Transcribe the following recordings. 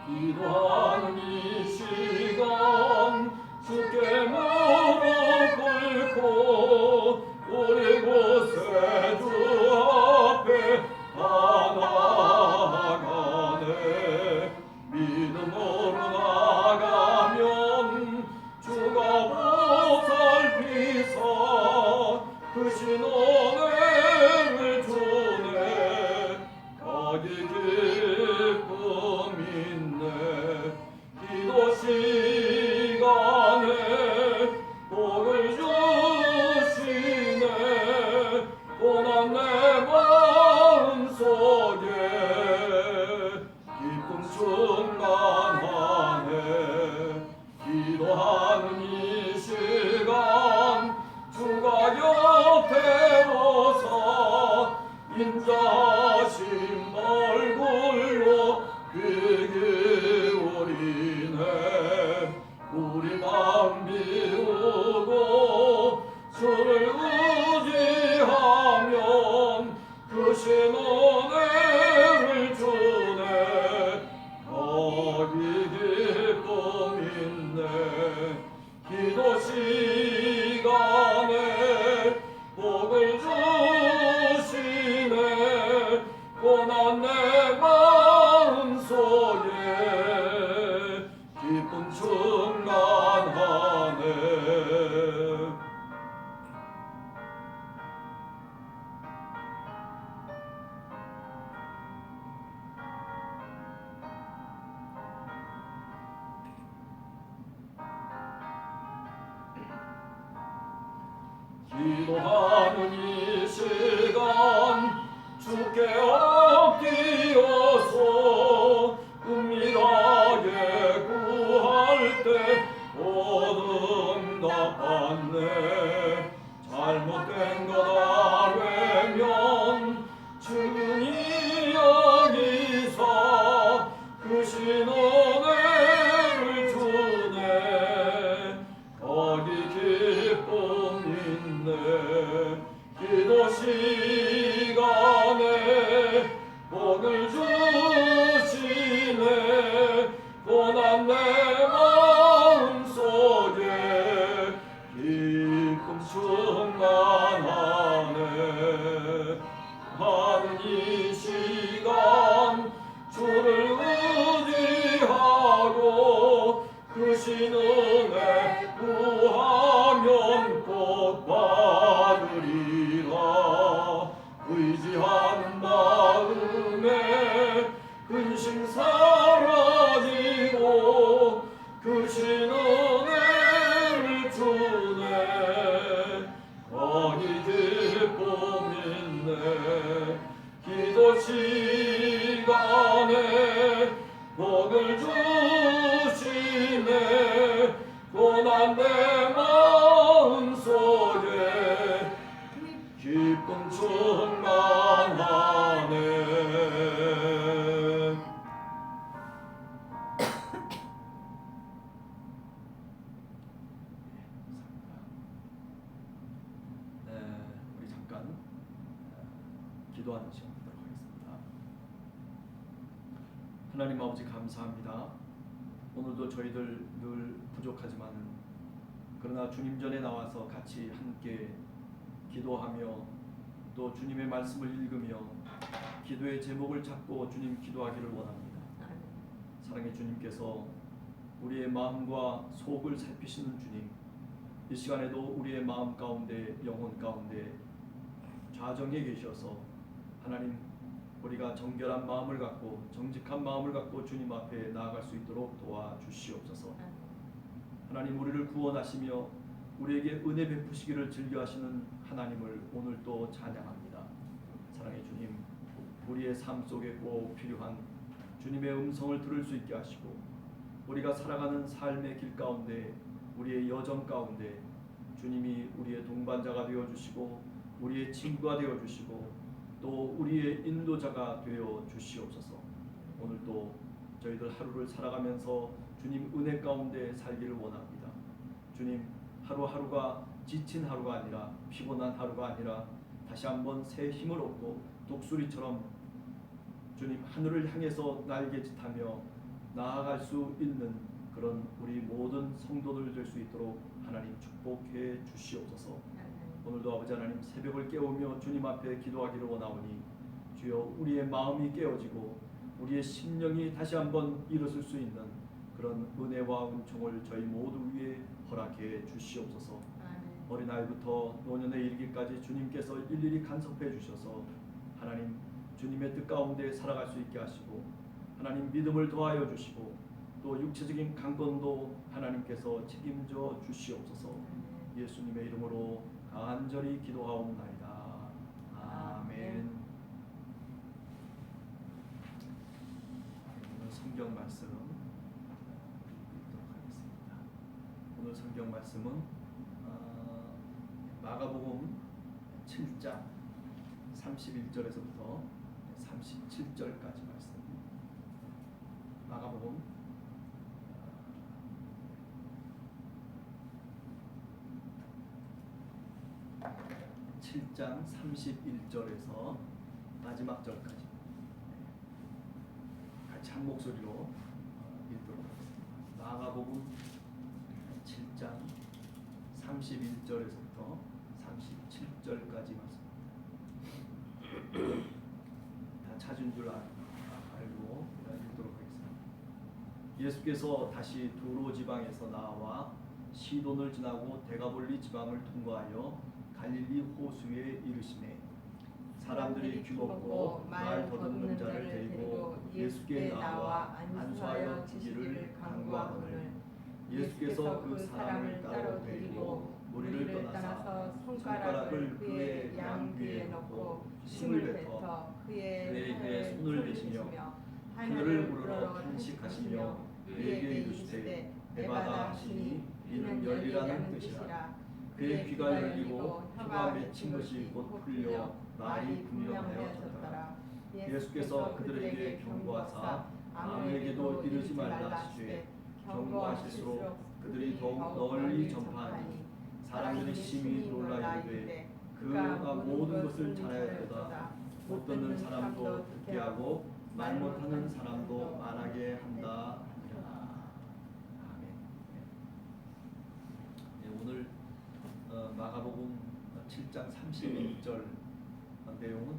기도하는 이 시간 주께 무릎 꿇고 우리 곳에 주 앞에 나아가네. 믿음으로 나가면 주가 보살피사 크신 은혜를 주네. 거기 기쁨 있네. 기도 시간에 복을 주시네. 고난 내 마음속에 기쁨 충만하네. 기도하는 이 시간 주가 곁에 오사 인자하신 얼굴로 귀 기울이네. 우리 마음 비우고 주를 의지하면 크신 은혜를 주네. 거기 기쁨 있네. 기도 시간에 복을 주시네. 고난 내 마음속에 기쁨 충만하네. 기도하는 이 시간 주께 엎드려서 은밀하게 구할 때 응답받네. 잘못된 것 알면 증인이 여기사 크신 은혜를 주네. 거기 기쁨 있네. 기도 시간에 복을 주시네. 고난 내 마음속에 기쁨 충만하네. 하는 이 시간 주를 의지하고 크신 은혜 구하면 꼭 받으리라. 의지하는 마음에 근심 사라지고 크신 은혜를 주네. 거기 기쁨 있네. 기도 시간에 복을 주시네. 고난 내 마음속에 기쁨 충만하네. 네, 우리 잠깐 기도하는 시간 갖도록 하겠습니다. 하나님 아버지 감사합니다. 오늘도 저희들 늘 부족하지만 그러나 주님 전에 나와서 같이 함께 기도하며 또 주님의 말씀을 읽으며 기도의 제목을 잡고 주님 기도하기를 원합니다. 사랑의 주님께서 우리의 마음과 속을 살피시는 주님, 이 시간에도 우리의 마음 가운데 영혼 가운데 좌정에 계셔서 하나님 우리가 정결한 마음을 갖고 정직한 마음을 갖고 주님 앞에 나아갈 수 있도록 도와주시옵소서. 하나님 우리를 구원하시며 우리에게 은혜 베푸시기를 즐겨하시는 하나님을 오늘 또 찬양합니다. 사랑의 주님, 우리의 삶 속에 꼭 필요한 주님의 음성을 들을 수 있게 하시고 우리가 살아가는 삶의 길 가운데 우리의 여정 가운데 주님이 우리의 동반자가 되어주시고 우리의 친구가 되어주시고 또 우리의 인도자가 되어주시옵소서. 오늘도 저희들 하루를 살아가면서 주님 은혜 가운데 살기를 원합니다. 주님 하루하루가 지친 하루가 아니라 피곤한 하루가 아니라 다시 한번 새 힘을 얻고 독수리처럼 주님 하늘을 향해서 날개짓하며 나아갈 수 있는 그런 우리 모든 성도들 될 수 있도록 하나님 축복해 주시옵소서. 오늘도 아버지 하나님 새벽을 깨우며 주님 앞에 기도하기를 원하오니 주여 우리의 마음이 깨어지고 우리의 심령이 다시 한번 일어설 수 있는 그런 은혜와 은총을 저희 모두 위에 허락해 주시옵소서. 어린아이부터 노년에 이르기까지 주님께서 일일이 간섭해 주셔서 하나님 주님의 뜻 가운데 살아갈 수 있게 하시고 하나님 믿음을 더하여 주시고 또 육체적인 강건도 하나님께서 책임져 주시옵소서. 예수님의 이름으로 간절히 기도하옵나이다. 아멘. 오늘 성경 말씀 읽도록 하겠습니다. 오늘 성경 말씀은 마가복음 7장 31절에서부터 37절까지 말씀. 마가복음 7장 31절에서 마지막 절까지 같이 한 목소리로 읽도록 하겠습니다. 마가복음 7장 31절에서부터 37절까지 말씀. 다 찾은 줄 알고 읽도록 하겠습니다. 예수께서 다시 두로 지방에서 나와 시돈을 지나고 데가볼리 지방을 통과하여 갈릴리 호수에 이르시매 사람들이 귀먹고 말 더듬는 자를 데리고 예수께 나와 안수하여 주기를 간구하거늘 예수께서 그 사람을 따로 데리고 무리를 떠나서 손가락을 그의 양귀에 넣고 힘을 뱉어 그의 혀에 손을 대시며 하늘을 우러러 탄식하시며 그에게 이르시되 에바다 하시니 이는 열리라는 뜻이라. 그의 귀가 열리고 혀가 맺힌 것이 곧 풀려 말이 분명하여졌더라. 예수께서 그들에게 경고하사 아무에게도 이르지 말라 하시되 경고하실수록 그들이 더욱 널리 전파하니 사람들이 심히 놀라 이르되 그가 모든 것을 잘하였도다. 못 듣는 사람도 듣게 하고 말 못하는 사람도 말하게 한다. 아멘. 네, 오늘 마가복음 7장 31절 내용은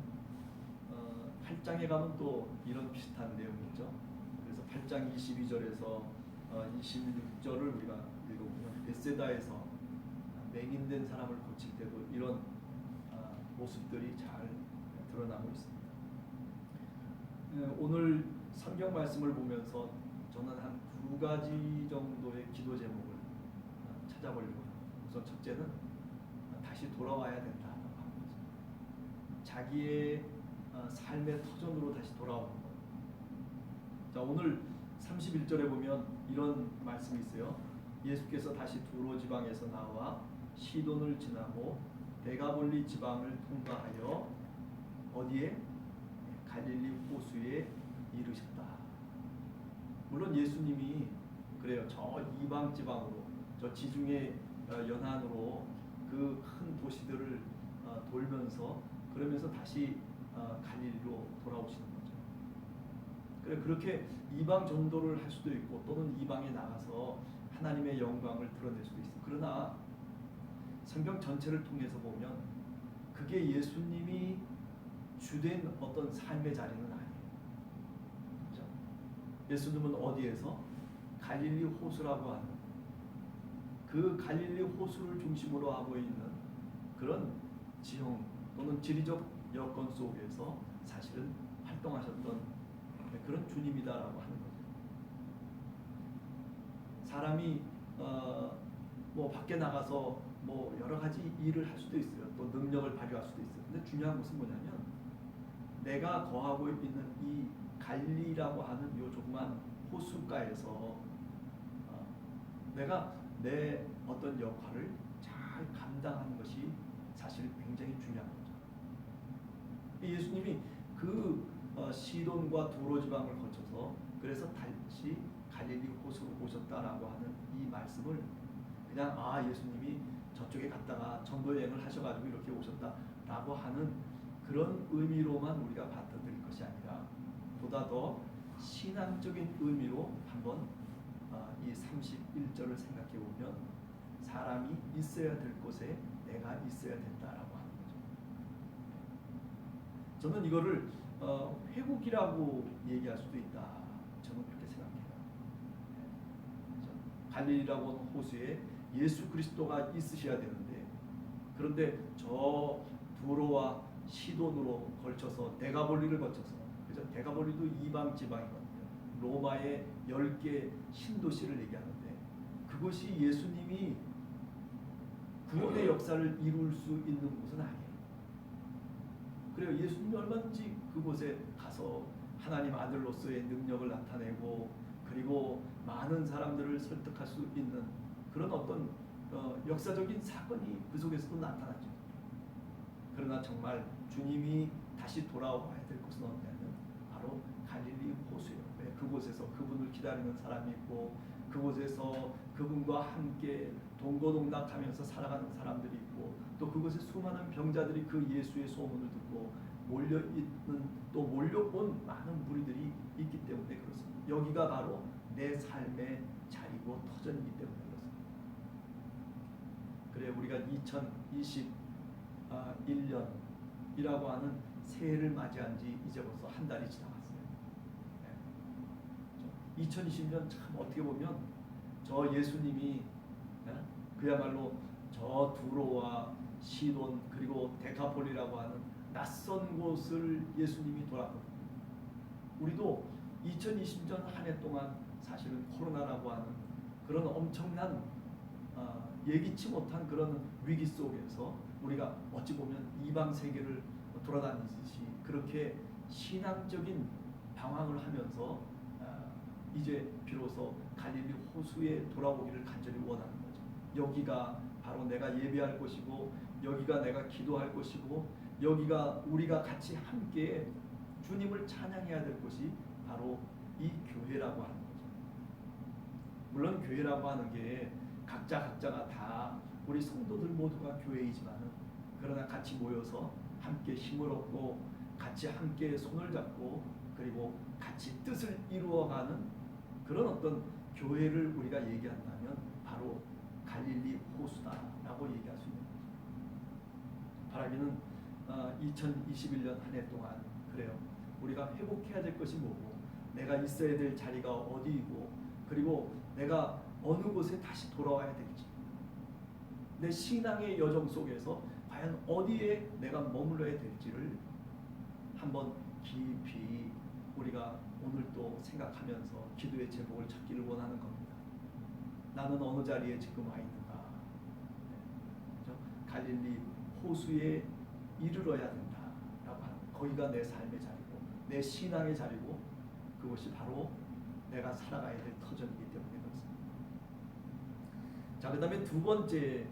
8장에 가면 또 이런 비슷한 내용이 있죠. 그래서 8장 22절에서 26절을 우리가 읽어보면 베세다에서 맹인된 사람을 고칠 때도 이런 모습들이 잘 드러나고 있습니다. 오늘 성경 말씀을 보면서 저는 한 두 가지 정도의 기도 제목을 찾아보려고 합니다. 우선 첫째는 다시 돌아와야 된다라고 하는 거죠. 자기의 삶의 터전으로 다시 돌아오는 것. 자, 오늘 31절에 보면 이런 말씀이 있어요. 예수께서 다시 두로 지방에서 나와 시돈을 지나고 데가볼리 지방을 통과하여 어디에? 갈릴리 호수에 이르셨다. 물론 예수님이 그래요. 저 이방 지방으로, 저 지중해 연안으로 그 큰 도시들을 돌면서 그러면서 다시 갈릴리로 돌아오시는 거죠. 그래, 그렇게 이방 전도를 할 수도 있고 또는 이방에 나가서 하나님의 영광을 드러낼 수도 있어요. 그러나 성경 전체를 통해서 보면 그게 예수님이 주된 어떤 삶의 자리는 아니에요. 그렇죠? 예수님은 어디에서? 갈릴리 호수라고 하는 그 갈릴리 호수를 중심으로 하고 있는 그런 지형 또는 지리적 여건 속에서 사실은 활동하셨던 그런 주님이다라고 하는 거죠. 사람이 뭐 밖에 나가서 뭐 여러 가지 일을 할 수도 있어요. 또 능력을 발휘할 수도 있어요. 근데 중요한 것은 뭐냐면 내가 거하고 있는 이 갈리라고 하는 이 조그만 호숫가에서 내가 내 어떤 역할을 잘 감당하는 것이 사실 굉장히 중요한 거죠. 예수님이 그 시돈과 두로 지방을 거쳐서 그래서 다시 갈릴리 호수로 오셨다라고 하는 이 말씀을 그냥 예수님이 저쪽에 갔다가 전도 여행을 하셔가지고 이렇게 오셨다라고 하는 그런 의미로만 우리가 받아들일 것이 아니라 보다 더 신앙적인 의미로 한번 이 31절을 생각해 보면 사람이 있어야 될 곳에 내가 있어야 된다라고 하는 거죠. 저는 이거를 회국이라고 얘기할 수도 있다. 저는 그렇게 생각해요. 갈릴리라고 하는 호수에 예수 그리스도가 있으셔야 되는데, 그런데 저 두로와 시돈으로 걸쳐서 데가볼리를 거쳐서, 그죠? 데가볼리도 이방 지방이거든요. 로마의 10개 신도시를 얘기하는데 그것이 예수님이 구원의 역사를 이룰 수 있는 곳은 아니에요. 그래요. 예수님이 얼마든지 그곳에 가서 하나님 아들로서의 능력을 나타내고 그리고 많은 사람들을 설득할 수 있는 그런 어떤 역사적인 사건이 그 속에서도 나타나죠. 그러나 정말 주님이 다시 돌아와야 될 곳은 어디냐면 바로 갈릴리 호수예요. 왜? 그곳에서 그분을 기다리는 사람이 있고 그곳에서 그분과 함께 동고동락하면서 살아가는 사람들이 있고 또 그곳에 수많은 병자들이 그 예수의 소문을 듣고 몰려있는 또 몰려온 많은 무리들이 있기 때문에 그렇습니다. 여기가 바로 내 삶의 자리고 터전이기 때문에 그렇습니다. 그래 우리가 2021년이라고 하는 새해를 맞이한 지 이제 벌써 한 달이 지나갔어요. 2020년 참 어떻게 보면 저 예수님이 그야말로 저 두로와 시돈 그리고 데카폴리라고 하는 낯선 곳을 예수님이 돌았거든요. 우리도 2020년 한 해 동안 사실은 코로나라고 하는 그런 엄청난 예기치 못한 그런 위기 속에서 우리가 어찌 보면 이방 세계를 돌아다니듯이 그렇게 신앙적인 방황을 하면서 이제 비로소 갈릴리 호수에 돌아오기를 간절히 원하는 거죠. 여기가 바로 내가 예배할 곳이고 여기가 내가 기도할 곳이고 여기가 우리가 같이 함께 주님을 찬양해야 될 곳이 바로 이 교회라고 하는 거죠. 물론 교회라고 하는 게 각자가 다 우리 성도들 모두가 교회이지만은 그러나 같이 모여서 함께 힘을 얻고 같이 함께 손을 잡고 그리고 같이 뜻을 이루어가는 그런 어떤 교회를 우리가 얘기한다면 바로 갈릴리 호수다라고 얘기할 수 있는 거죠. 바라기는 2021년 한 해 동안 그래요. 우리가 회복해야 될 것이 뭐고 내가 있어야 될 자리가 어디이고 그리고 내가 어느 곳에 다시 돌아와야 될지 내 신앙의 여정 속에서 과연 어디에 내가 머물러야 될지를 한번 깊이 우리가 오늘 또 생각하면서 기도의 제목을 찾기를 원하는 겁니다. 나는 어느 자리에 지금 와 있는가? 그렇죠? 갈릴리 호수에 이르러야 된다라고 하는 거기가 내 삶의 자리고 내 신앙의 자리고 그것이 바로 내가 살아가야 될 터전이기 때문에 그렇습니다. 자, 그 다음에 두 번째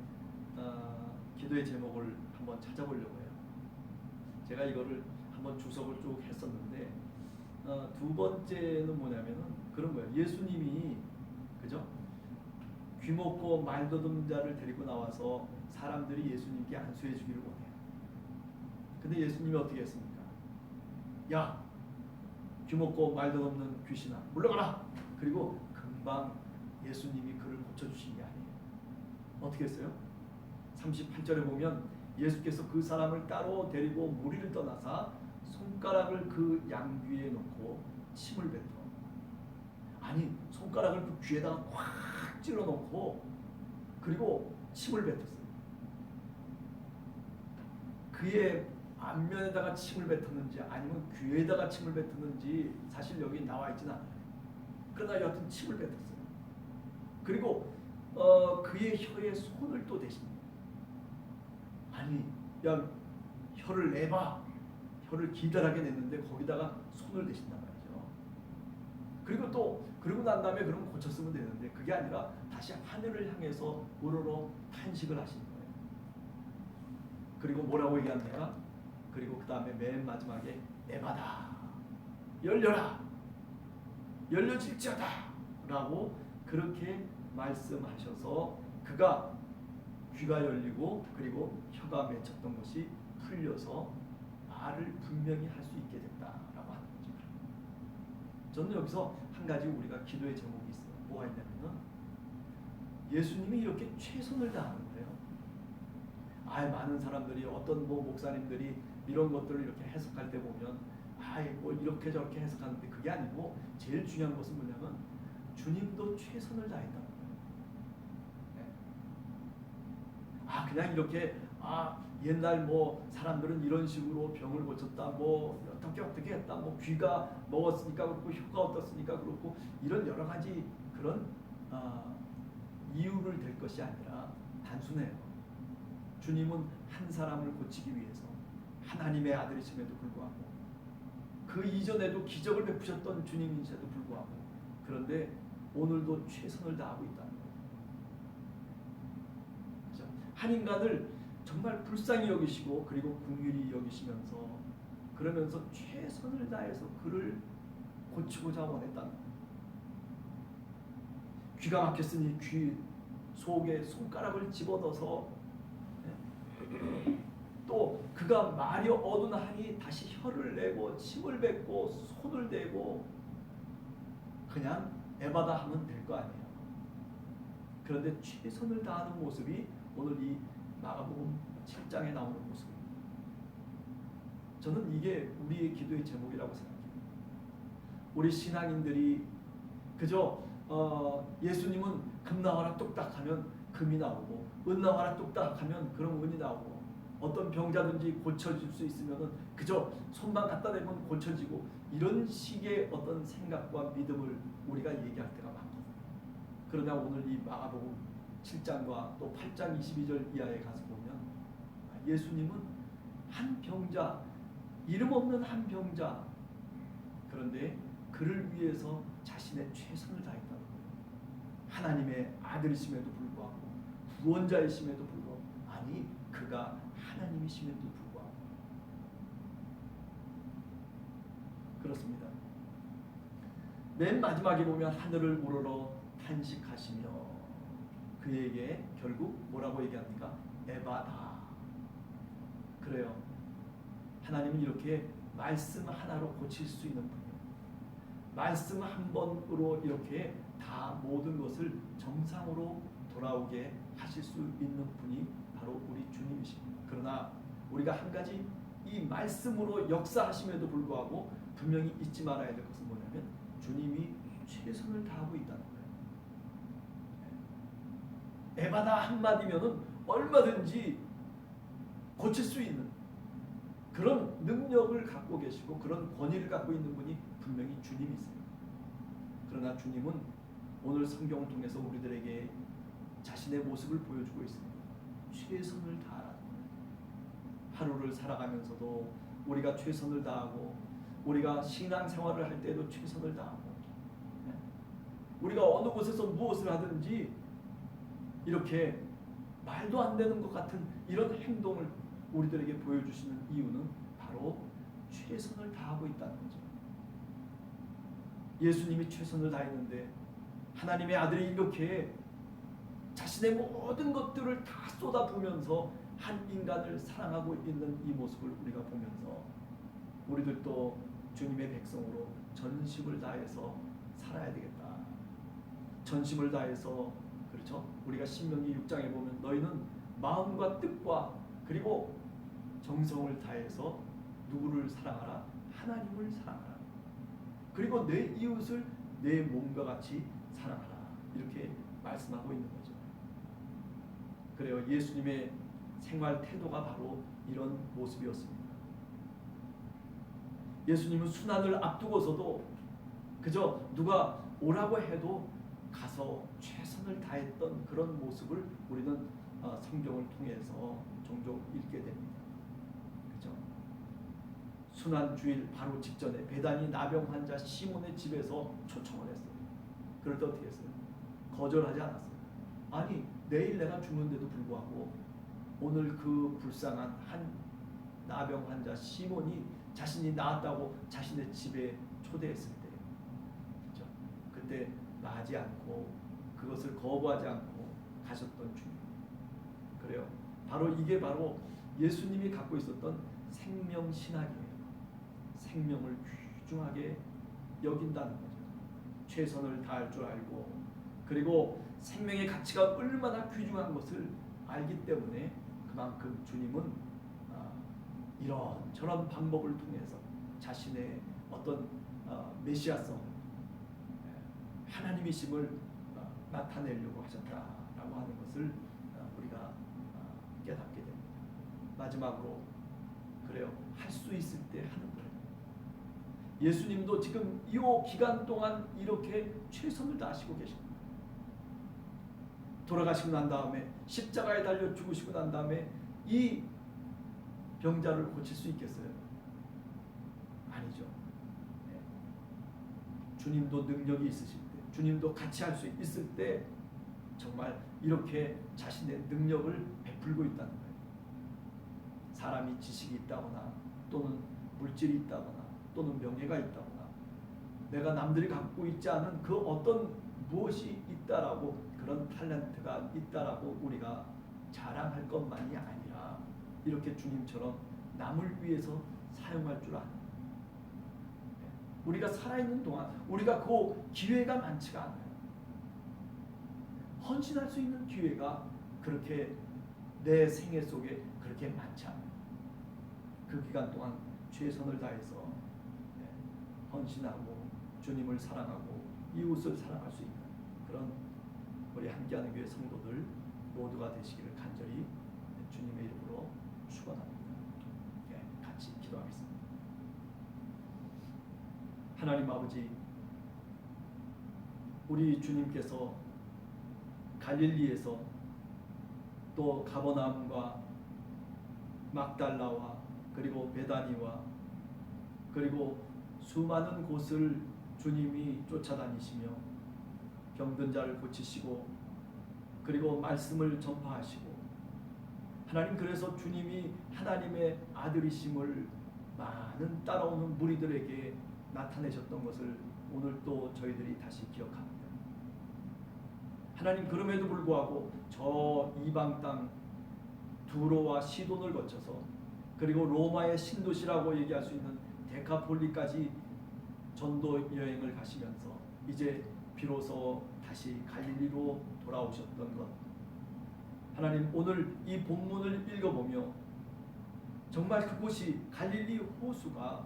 기도의 제목을 한번 찾아보려고 해요. 제가 이거를 한번 주석을 쭉 했었는데 두 번째는 뭐냐면은 그런 거예요. 예수님이 그죠? 귀먹고 말더듬는 자를 데리고 나와서 사람들이 예수님께 안수해 주기를 원해요. 근데 예수님이 어떻게 했습니까? 야, 귀먹고 말더듬는 귀신아, 물러가라. 그리고 금방 예수님이 그를 고쳐주신 게 아니에요. 어떻게 했어요? 38절에 보면 예수께서 그 사람을 따로 데리고 무리를 떠나사 손가락을 그 양귀에 놓고 침을 뱉어. 아니 손가락을 그 귀에다가 꽉 찔러 놓고 그리고 침을 뱉었어요. 그의 안면에다가 침을 뱉었는지 아니면 귀에다가 침을 뱉었는지 사실 여기 나와 있진 않아요. 그러나 여하튼 침을 뱉었어요. 그리고 그의 혀에 손을 또 대십니다. 아니 야 혀를 내봐. 혀를 기다랗게 냈는데 거기다가 손을 대신단 말이죠. 그리고 난 다음에 그럼 고쳤으면 되는데 그게 아니라 다시 하늘을 향해서 우러러 탄식을 하시는 거예요. 그리고 뭐라고 얘기합니까? 그리고 그 다음에 맨 마지막에 내받아 열려라 열려질지어다 라고 그렇게 말씀하셔서 그가 귀가 열리고 그리고 혀가 맺혔던 것이 풀려서 말을 분명히 할 수 있게 됐다라고 하는 거죠. 저는 여기서 한 가지 우리가 기도의 제목이 있어요. 뭐가 있냐면은 예수님이 이렇게 최선을 다하는 거예요. 많은 사람들이 어떤 목사님들이 이런 것들을 이렇게 해석할 때 보면 뭐 이렇게 저렇게 해석하는데 그게 아니고 제일 중요한 것은 뭐냐면 주님도 최선을 다했다는 거예요. 네. 그냥 이렇게 옛날 사람들은 이런 식으로 병을 고쳤다, 어떻게 했다, 귀가 먹었으니까 그렇고 혀가 어떻으니까 그렇고 이런 여러 가지 그런 이유를 댈 것이 아니라 단순해요. 주님은 한 사람을 고치기 위해서 하나님의 아들이심에도 불구하고 그 이전에도 기적을 베푸셨던 주님인데도 불구하고 그런데 오늘도 최선을 다하고 있다는 거예요. 그렇죠? 한 인간을 정말 불쌍히 여기시고 그리고 긍휼히 여기시면서 그러면서 최선을 다해서 그를 고치고자 원했다는 거예요. 귀가 막혔으니 귀 속에 손가락을 집어넣어서 또 그가 말이 어둔하니 다시 혀를 내고 침을 뱉고 손을 대고 그냥 에바다 하면 될 거 아니에요. 그런데 최선을 다하는 모습이 오늘 이 마가복음 7장에 나오는 모습입니다. 저는 이게 우리의 기도의 제목이라고 생각해요. 우리 신앙인들이 그저 예수님은 금 나와라 뚝딱 하면 금이 나오고 은 나와라 뚝딱 하면 그런 은이 나오고 어떤 병자든지 고쳐질 수 있으면 그저 손만 갖다 대면 고쳐지고 이런 식의 어떤 생각과 믿음을 우리가 얘기할 때가 많거든요. 그러나 오늘 이 마가복음 7장과 또 8장 22절 이하에 가서 보면 예수님은 한 병자, 이름 없는 한 병자, 그런데 그를 위해서 자신의 최선을 다했다는 거예요. 하나님의 아들이심에도 불구하고 구원자이심에도 불구하고 그가 하나님이심에도 불구하고 그렇습니다. 맨 마지막에 보면 하늘을 우러러 탄식하시며 그에게 결국 뭐라고 얘기합니까? 에바다. 그래요. 하나님은 이렇게 말씀 하나로 고칠 수 있는 분이에요. 말씀 한 번으로 이렇게 다 모든 것을 정상으로 돌아오게 하실 수 있는 분이 바로 우리 주님이십니다. 그러나 우리가 한 가지 이 말씀으로 역사하심에도 불구하고 분명히 잊지 말아야 될 것은 뭐냐면 주님이 최선을 다하고 있다는 거예요. 에바다 한마디면은 얼마든지 고칠 수 있는 그런 능력을 갖고 계시고 그런 권위를 갖고 있는 분이 분명히 주님이세요. 그러나 주님은 오늘 성경을 통해서 우리들에게 자신의 모습을 보여주고 있습니다. 최선을 다하라는 거예요. 하루를 살아가면서도 우리가 최선을 다하고 우리가 신앙생활을 할 때도 최선을 다하고 우리가 어느 곳에서 무엇을 하든지 이렇게 말도 안 되는 것 같은 이런 행동을 우리들에게 보여주시는 이유는 바로 최선을 다하고 있다는 거죠. 예수님이 최선을 다했는데 하나님의 아들이 이렇게 자신의 모든 것들을 다 쏟아부으면서 한 인간을 사랑하고 있는 이 모습을 우리가 보면서 우리들도 주님의 백성으로 전심을 다해서 살아야 되겠다. 전심을 다해서 그렇죠? 우리가 신명기 6장에 보면 너희는 마음과 뜻과 그리고 정성을 다해서 누구를 사랑하라? 하나님을 사랑하라. 그리고 내 이웃을 내 몸과 같이 사랑하라. 이렇게 말씀하고 있는 거죠. 그래요. 예수님의 생활 태도가 바로 이런 모습이었습니다. 예수님은 순환을 앞두고서도 그저 누가 오라고 해도 가서 최선을 다했던 그런 모습을 우리는 성경을 통해서 종종 읽게 됩니다. 그죠? 순환 주일 바로 직전에 베다니 나병 환자 시몬의 집에서 초청을 했어요. 그럴 때 어떻게 했어요? 거절하지 않았어요. 아니 내일 내가 죽는데도 불구하고 오늘 그 불쌍한 한 나병 환자 시몬이 자신이 나았다고 자신의 집에 초대했을 때, 그렇죠? 그때 나지 않고 그것을 거부하지 않고 가셨던 주님. 그래요. 바로 이게 바로 예수님이 갖고 있었던 생명 신학이에요. 생명을 귀중하게 여긴다는 거죠. 최선을 다할 줄 알고, 그리고 생명의 가치가 얼마나 귀중한 것을 알기 때문에 그만큼 주님은 이런저런 방법을 통해서 자신의 어떤 메시아성, 하나님이심을 나타내려고 하셨다라고 하는 것을 우리가 깨닫게 됩니다. 마지막으로 그래요. 할 수 있을 때 하는 거예요. 예수님도 지금 이 기간 동안 이렇게 최선을 다하시고 계십니다. 돌아가시고 난 다음에 십자가에 달려 죽으시고 난 다음에 이 병자를 고칠 수 있겠어요? 아니죠. 네. 주님도 능력이 있으실 때, 주님도 같이 할 수 있을 때 정말 이렇게 자신의 능력을 베풀고 있다는 거예요. 사람이 지식이 있다거나 또는 물질이 있다거나 또는 명예가 있다거나 내가 남들이 갖고 있지 않은 그 어떤 무엇이 있다라고, 그런 탤런트가 있다라고 우리가 자랑할 것만이 아니라 이렇게 주님처럼 남을 위해서 사용할 줄 아는, 우리가 살아있는 동안 우리가 그 기회가 많지가 않아요. 헌신할 수 있는 기회가 그렇게 내 생애 속에 그렇게 많지 않아요. 그 기간 동안 최선을 다해서 헌신하고 주님을 사랑하고 이웃을 사랑할 수 있는 그런 우리 함께하는 교회 성도들 모두가 되시기를 간절히 주님의 이름으로 축원합니다. 같이 기도하겠습니다. 하나님 아버지, 우리 주님께서 갈릴리에서 또 가버나움과 막달라와 그리고 베다니와 그리고 수많은 곳을 주님이 쫓아다니시며 병든 자를 고치시고 그리고 말씀을 전파하시고, 하나님, 그래서 주님이 하나님의 아들이심을 많은 따라오는 무리들에게 나타내셨던 것을 오늘 또 저희들이 다시 기억합니다. 하나님, 그럼에도 불구하고 저 이방 땅 두로와 시돈을 거쳐서 그리고 로마의 신도시라고 얘기할 수 있는 데카폴리까지 전도 여행을 가시면서 이제 비로소 다시 갈릴리로 돌아오셨던 것, 하나님, 오늘 이 본문을 읽어보며 정말 그곳이 갈릴리 호수가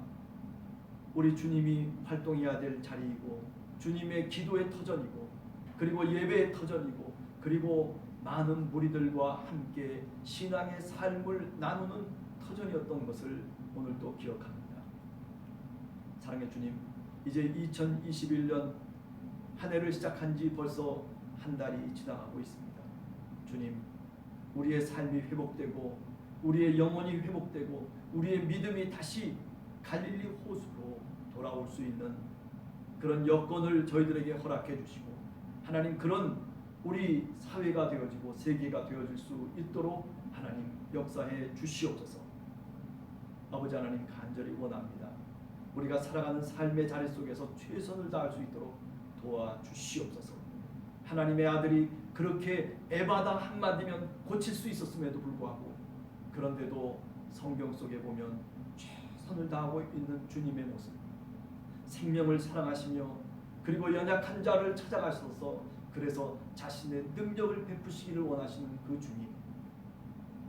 우리 주님이 활동해야 될 자리이고 주님의 기도의 터전이고 그리고 예배의 터전이고 그리고 많은 무리들과 함께 신앙의 삶을 나누는 터전이었던 것을 오늘 또 기억합니다. 사랑의 주님, 이제 2021년 한 해를 시작한 지 벌써 한 달이 지나가고 있습니다. 주님, 우리의 삶이 회복되고 우리의 영혼이 회복되고 우리의 믿음이 다시 갈릴리 호수로 돌아올 수 있는 그런 여건을 저희들에게 허락해 주시고, 하나님, 그런 우리 사회가 되어지고 세계가 되어질 수 있도록 하나님 역사해 주시옵소서. 아버지 하나님, 간절히 원합니다. 우리가 살아가는 삶의 자리 속에서 최선을 다할 수 있도록 도와주시옵소서. 하나님의 아들이 그렇게 에바다 한마디면 고칠 수 있었음에도 불구하고, 그런데도 성경 속에 보면 최선을 다하고 있는 주님의 모습, 생명을 사랑하시며 그리고 연약한 자를 찾아가셔서 그래서 자신의 능력을 베푸시기를 원하시는 그 주님,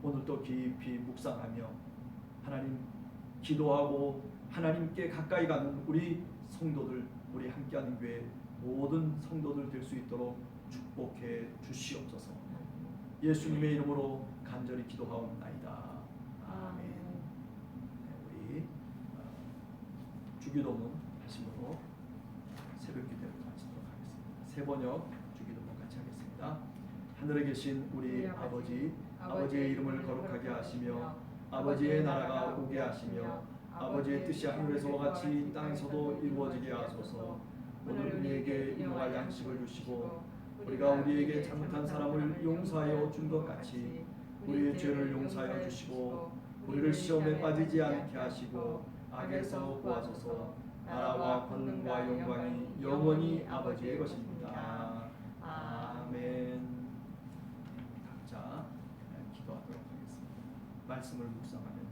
오늘도 깊이 묵상하며 하나님 기도하고 하나님께 가까이 가는 우리 성도들, 우리 함께하는 교회 모든 성도들 될 수 있도록 축복해 주시옵소서. 예수님의 이름으로 간절히 기도하옵나이다. 아멘. 우리 주기도문 하심으로 새벽 기도를 마치도록 하겠습니다. 세 번역 주기도문 같이 하겠습니다. 하늘에 계신 우리 아버지, 아버지의 이름을 거룩하게 하시며 아버지의 나라가 오게 하시며 아버지의 뜻이 하늘에서와 같이 땅에서도 이루어지게 하소서. 오늘 우리에게 일용할 양식을 주시고 우리가 우리에게 잘못한 사람을 용서하여 준 것 같이 우리의 죄를 용서하여 주시고 우리를 시험에 빠지지 않게 하시고 악에서 구하소서. 나라와 권능과 영광이 영원히 아버지의 것입니다. 아멘. 각자 기도하도록 하겠습니다. 말씀을 묵상하면